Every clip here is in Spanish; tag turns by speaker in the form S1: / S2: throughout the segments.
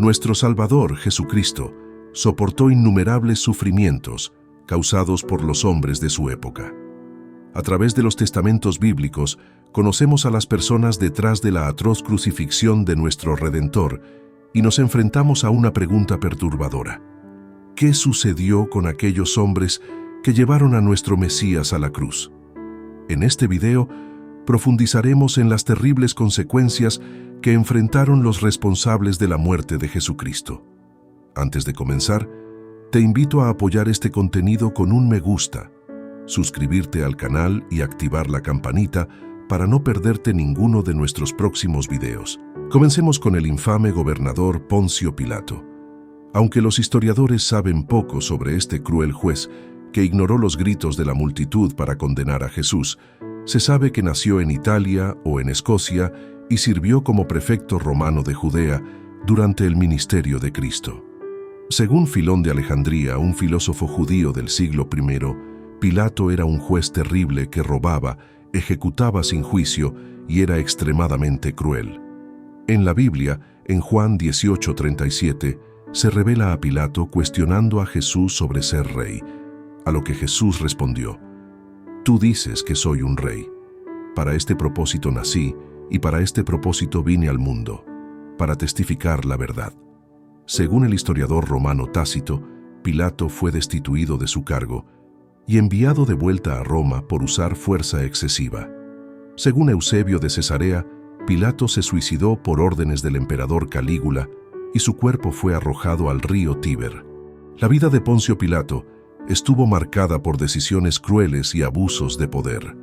S1: Nuestro Salvador, Jesucristo, soportó innumerables sufrimientos causados por los hombres de su época. A través de los testamentos bíblicos, conocemos a las personas detrás de la atroz crucifixión de nuestro Redentor y nos enfrentamos a una pregunta perturbadora. ¿Qué sucedió con aquellos hombres que llevaron a nuestro Mesías a la cruz? En este video, profundizaremos en las terribles consecuencias que enfrentaron los responsables de la muerte de Jesucristo. Antes de comenzar, te invito a apoyar este contenido con un me gusta, suscribirte al canal y activar la campanita para no perderte ninguno de nuestros próximos videos. Comencemos con el infame gobernador Poncio Pilato. Aunque los historiadores saben poco sobre este cruel juez que ignoró los gritos de la multitud para condenar a Jesús, se sabe que nació en Italia o en Escocia y sirvió como prefecto romano de Judea durante el ministerio de Cristo. Según Filón de Alejandría, un filósofo judío del siglo I, Pilato era un juez terrible que robaba, ejecutaba sin juicio y era extremadamente cruel. En la Biblia, en Juan 18:37, se revela a Pilato cuestionando a Jesús sobre ser rey, a lo que Jesús respondió: «Tú dices que soy un rey. Para este propósito nací y para este propósito vine al mundo, para testificar la verdad». Según el historiador romano Tácito, Pilato fue destituido de su cargo y enviado de vuelta a Roma por usar fuerza excesiva. Según Eusebio de Cesarea, Pilato se suicidó por órdenes del emperador Calígula y su cuerpo fue arrojado al río Tíber. La vida de Poncio Pilato estuvo marcada por decisiones crueles y abusos de poder.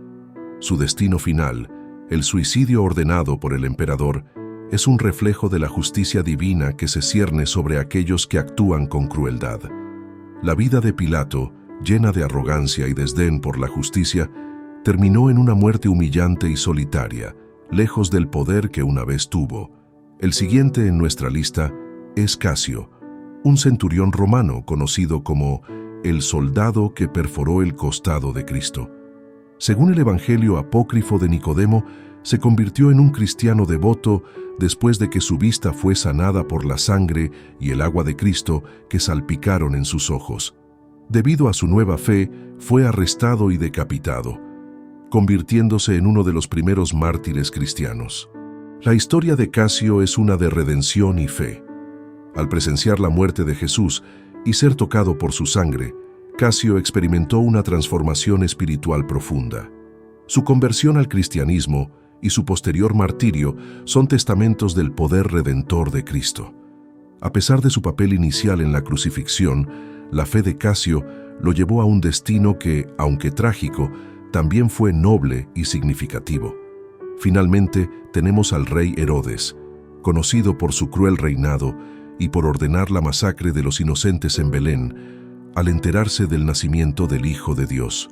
S1: Su destino final, el suicidio ordenado por el emperador, es un reflejo de la justicia divina que se cierne sobre aquellos que actúan con crueldad. La vida de Pilato, llena de arrogancia y desdén por la justicia, terminó en una muerte humillante y solitaria, lejos del poder que una vez tuvo. El siguiente en nuestra lista es Casio, un centurión romano conocido como el soldado que perforó el costado de Cristo. Según el Evangelio apócrifo de Nicodemo, se convirtió en un cristiano devoto después de que su vista fue sanada por la sangre y el agua de Cristo que salpicaron en sus ojos. Debido a su nueva fe, fue arrestado y decapitado, convirtiéndose en uno de los primeros mártires cristianos. La historia de Casio es una de redención y fe. Al presenciar la muerte de Jesús y ser tocado por su sangre, Casio experimentó una transformación espiritual profunda. Su conversión al cristianismo y su posterior martirio son testamentos del poder redentor de Cristo. A pesar de su papel inicial en la crucifixión, la fe de Casio lo llevó a un destino que, aunque trágico, también fue noble y significativo. Finalmente, tenemos al rey Herodes, conocido por su cruel reinado y por ordenar la masacre de los inocentes en Belén, al enterarse del nacimiento del Hijo de Dios.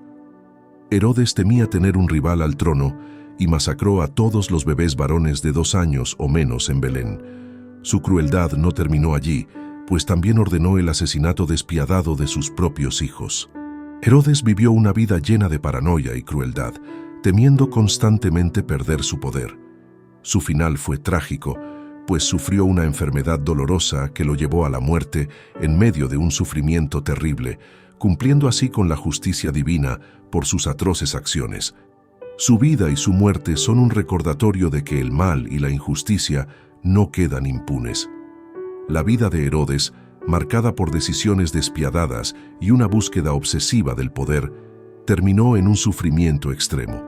S1: Herodes temía tener un rival al trono y masacró a todos los bebés varones de 2 años o menos en Belén. Su crueldad no terminó allí, pues también ordenó el asesinato despiadado de sus propios hijos. Herodes vivió una vida llena de paranoia y crueldad, temiendo constantemente perder su poder. Su final fue trágico, pues sufrió una enfermedad dolorosa que lo llevó a la muerte en medio de un sufrimiento terrible, cumpliendo así con la justicia divina por sus atroces acciones. Su vida y su muerte son un recordatorio de que el mal y la injusticia no quedan impunes. La vida de Herodes, marcada por decisiones despiadadas y una búsqueda obsesiva del poder, terminó en un sufrimiento extremo.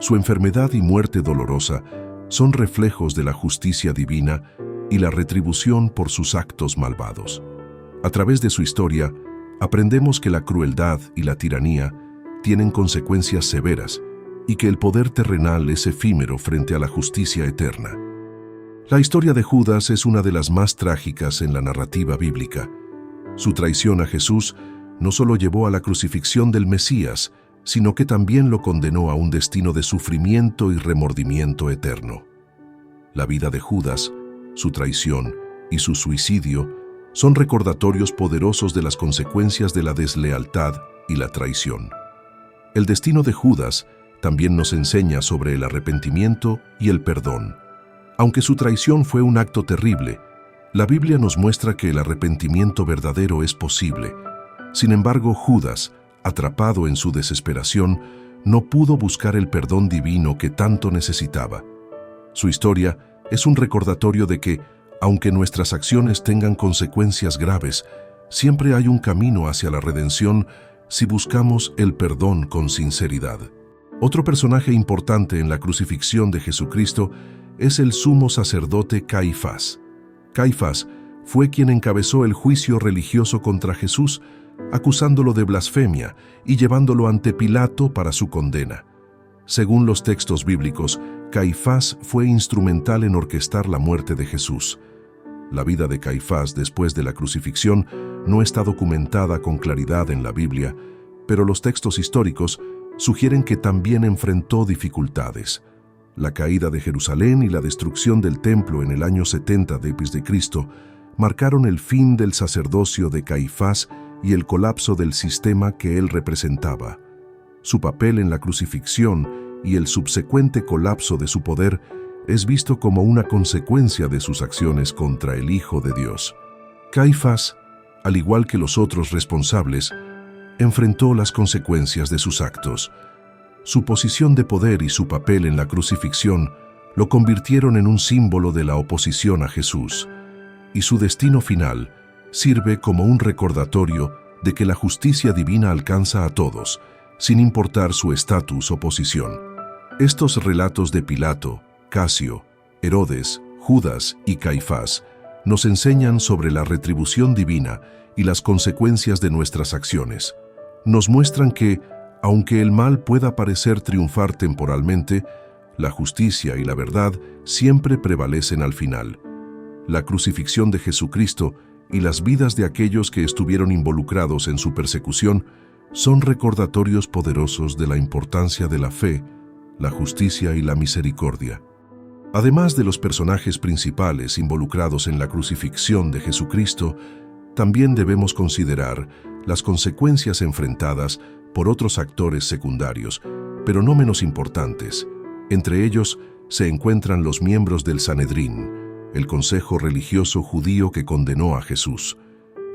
S1: Su enfermedad y muerte dolorosa son reflejos de la justicia divina y la retribución por sus actos malvados. A través de su historia, aprendemos que la crueldad y la tiranía tienen consecuencias severas y que el poder terrenal es efímero frente a la justicia eterna. La historia de Judas es una de las más trágicas en la narrativa bíblica. Su traición a Jesús no solo llevó a la crucifixión del Mesías, sino que también lo condenó a un destino de sufrimiento y remordimiento eterno. La vida de Judas, su traición y su suicidio son recordatorios poderosos de las consecuencias de la deslealtad y la traición. El destino de Judas también nos enseña sobre el arrepentimiento y el perdón. Aunque su traición fue un acto terrible, La Biblia nos muestra que el arrepentimiento verdadero es posible. Sin embargo, Judas, atrapado en su desesperación, no pudo buscar el perdón divino que tanto necesitaba. Su historia es un recordatorio de que, aunque nuestras acciones tengan consecuencias graves, siempre hay un camino hacia la redención si buscamos el perdón con sinceridad. Otro personaje importante en la crucifixión de Jesucristo es el sumo sacerdote Caifás. Caifás fue quien encabezó el juicio religioso contra Jesús, acusándolo de blasfemia y llevándolo ante Pilato para su condena. Según los textos bíblicos, Caifás fue instrumental en orquestar la muerte de Jesús. La vida de Caifás después de la crucifixión no está documentada con claridad en la Biblia, pero los textos históricos sugieren que también enfrentó dificultades. La caída de Jerusalén y la destrucción del templo en el año 70 d.C. marcaron el fin del sacerdocio de Caifás y el colapso del sistema que él representaba. Su papel en la crucifixión y el subsecuente colapso de su poder es visto como una consecuencia de sus acciones contra el Hijo de Dios. Caifás, al igual que los otros responsables, enfrentó las consecuencias de sus actos. Su posición de poder y su papel en la crucifixión lo convirtieron en un símbolo de la oposición a Jesús, y su destino final sirve como un recordatorio de que la justicia divina alcanza a todos, sin importar su estatus o posición. Estos relatos de Pilato, Casio, Herodes, Judas y Caifás nos enseñan sobre la retribución divina y las consecuencias de nuestras acciones. Nos muestran que, aunque el mal pueda parecer triunfar temporalmente, la justicia y la verdad siempre prevalecen al final. La crucifixión de Jesucristo y las vidas de aquellos que estuvieron involucrados en su persecución son recordatorios poderosos de la importancia de la fe, la justicia y la misericordia. Además de los personajes principales involucrados en la crucifixión de Jesucristo, también debemos considerar las consecuencias enfrentadas por otros actores secundarios, pero no menos importantes. Entre ellos se encuentran los miembros del Sanedrín, el consejo religioso judío que condenó a Jesús.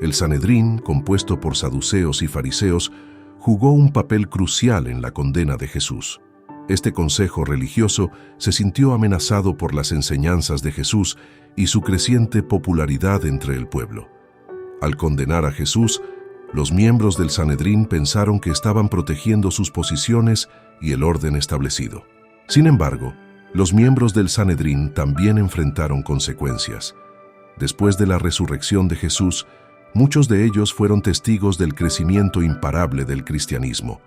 S1: El Sanedrín, compuesto por saduceos y fariseos, jugó un papel crucial en la condena de Jesús. Este consejo religioso se sintió amenazado por las enseñanzas de Jesús y su creciente popularidad entre el pueblo. Al condenar a Jesús, los miembros del Sanedrín pensaron que estaban protegiendo sus posiciones y el orden establecido. Sin embargo, los miembros del Sanedrín también enfrentaron consecuencias. Después de la resurrección de Jesús, muchos de ellos fueron testigos del crecimiento imparable del cristianismo,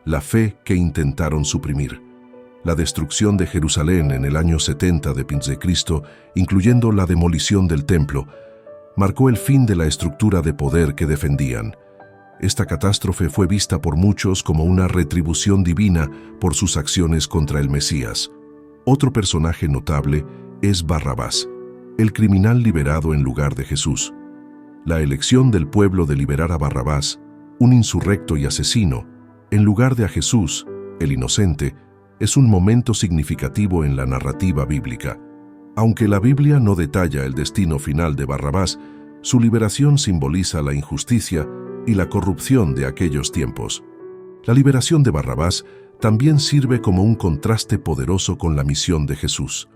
S1: la fe que intentaron suprimir. La destrucción de Jerusalén en el año 70 d.C., incluyendo la demolición del templo, marcó el fin de la estructura de poder que defendían. Esta catástrofe fue vista por muchos como una retribución divina por sus acciones contra el Mesías. Otro personaje notable es Barrabás, el criminal liberado en lugar de Jesús. La elección del pueblo de liberar a Barrabás, un insurrecto y asesino, en lugar de a Jesús, el inocente, es un momento significativo en la narrativa bíblica. Aunque la Biblia no detalla el destino final de Barrabás, su liberación simboliza la injusticia y la corrupción de aquellos tiempos. La liberación de Barrabás también sirve como un contraste poderoso con la misión de Jesús.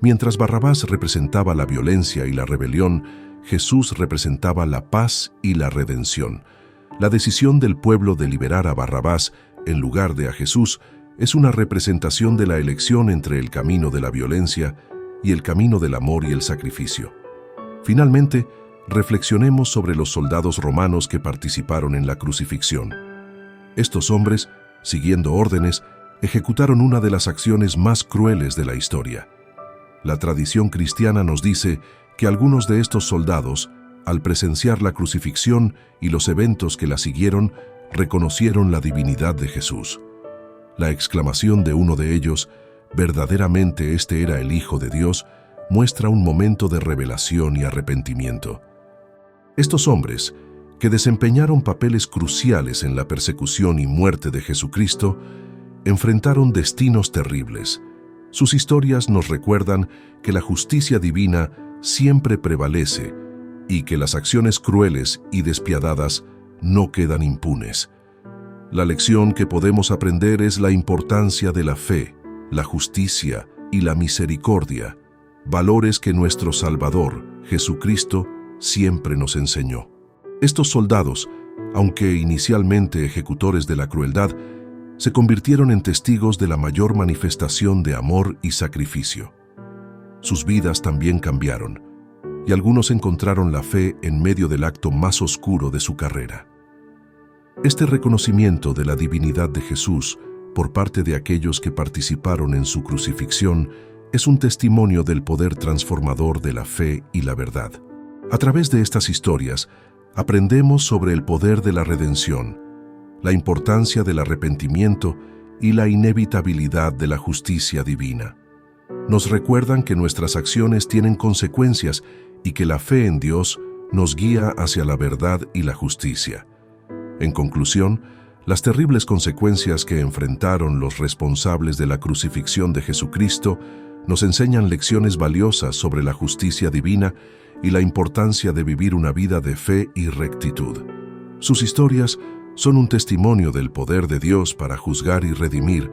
S1: Mientras Barrabás representaba la violencia y la rebelión, Jesús representaba la paz y la redención. La decisión del pueblo de liberar a Barrabás en lugar de a Jesús es una representación de la elección entre el camino de la violencia y el camino del amor y el sacrificio. Finalmente, reflexionemos sobre los soldados romanos que participaron en la crucifixión. Estos hombres, siguiendo órdenes, ejecutaron una de las acciones más crueles de la historia. La tradición cristiana nos dice que algunos de estos soldados, al presenciar la crucifixión y los eventos que la siguieron, reconocieron la divinidad de Jesús. La exclamación de uno de ellos, «Verdaderamente este era el Hijo de Dios», muestra un momento de revelación y arrepentimiento. Estos hombres, que desempeñaron papeles cruciales en la persecución y muerte de Jesucristo, enfrentaron destinos terribles. Sus historias nos recuerdan que la justicia divina siempre prevalece y que las acciones crueles y despiadadas no quedan impunes. La lección que podemos aprender es la importancia de la fe, la justicia y la misericordia, valores que nuestro Salvador, Jesucristo, siempre nos enseñó. Estos soldados, aunque inicialmente ejecutores de la crueldad, se convirtieron en testigos de la mayor manifestación de amor y sacrificio. Sus vidas también cambiaron, y algunos encontraron la fe en medio del acto más oscuro de su carrera. Este reconocimiento de la divinidad de Jesús por parte de aquellos que participaron en su crucifixión es un testimonio del poder transformador de la fe y la verdad. A través de estas historias, aprendemos sobre el poder de la redención, la importancia del arrepentimiento y la inevitabilidad de la justicia divina. Nos recuerdan que nuestras acciones tienen consecuencias y que la fe en Dios nos guía hacia la verdad y la justicia. En conclusión, las terribles consecuencias que enfrentaron los responsables de la crucifixión de Jesucristo nos enseñan lecciones valiosas sobre la justicia divina y la importancia de vivir una vida de fe y rectitud. Sus historias son un testimonio del poder de Dios para juzgar y redimir,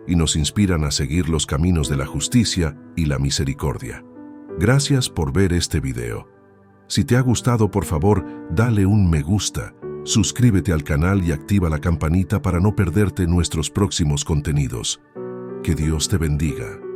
S1: y nos inspiran a seguir los caminos de la justicia y la misericordia. Gracias por ver este video. Si te ha gustado, por favor, dale un me gusta, suscríbete al canal y activa la campanita para no perderte nuestros próximos contenidos. Que Dios te bendiga.